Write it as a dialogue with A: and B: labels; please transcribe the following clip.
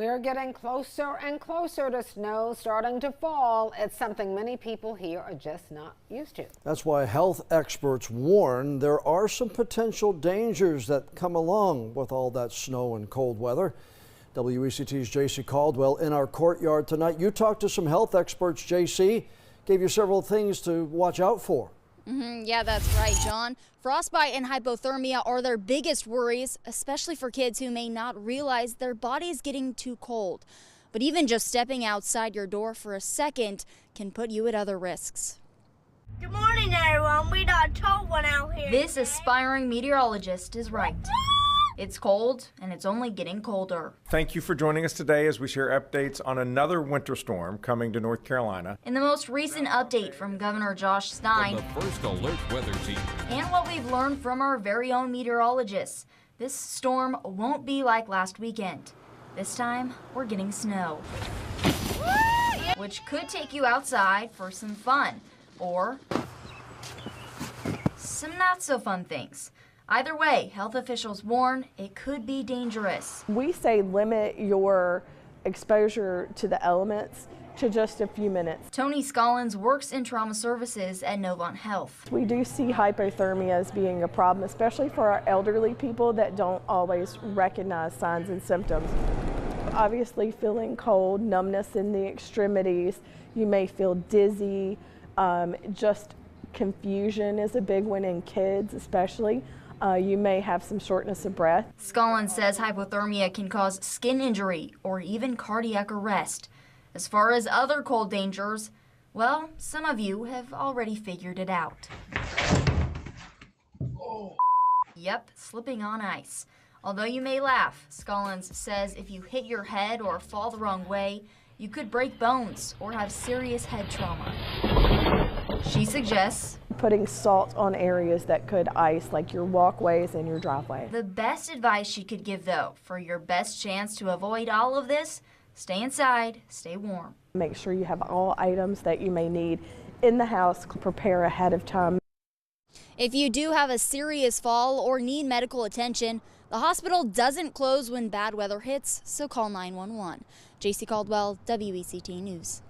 A: We're getting closer and closer to snow starting to fall. It's something many people here are just not used to.
B: That's why health experts warn there are some potential dangers that come along with all that snow and cold weather. WECT's JC Caldwell in our courtyard tonight. You talked to some health experts, JC. Gave you several things to watch out for.
C: Yeah, that's right, John. Frostbite and hypothermia are their biggest worries, especially for kids who may not realize their body's getting too cold. But even just stepping outside your door for a second can put you at other risks.
D: Good morning, everyone. We got a cold one out here.
C: This aspiring meteorologist is right. It's cold, and it's only getting colder.
E: Thank you for joining us today as we share updates on another winter storm coming to North Carolina.
C: In the most recent update from Governor Josh Stein,
F: the First Alert Weather Team,
C: and what we've learned from our very own meteorologists, this storm won't be like last weekend. This time, we're getting snow, which could take you outside for some fun, or some not so fun things. Either way, health officials warn it could be dangerous.
G: We say limit your exposure to the elements to just a few minutes.
C: Tony Scollins works in trauma services at Novant Health.
G: We do see hypothermia as being a problem, especially for our elderly people that don't always recognize signs and symptoms. Obviously, feeling cold, numbness in the extremities, you may feel dizzy, just confusion is a big one in kids especially. You may have some shortness of breath.
C: Scollins says hypothermia can cause skin injury or even cardiac arrest. As far as other cold dangers, well, some of you have already figured it out. Yep, slipping on ice. Although you may laugh, Scollins says if you hit your head or fall the wrong way, you could break bones or have serious head trauma. She suggests
G: putting salt on areas that could ice, like your walkways and your driveway.
C: The best advice she could give, though, for your best chance to avoid all of this, stay inside, stay warm.
G: Make sure you have all items that you may need in the house. Prepare ahead of time.
C: If you do have a serious fall or need medical attention, the hospital doesn't close when bad weather hits, so call 911. JC Caldwell, WECT News.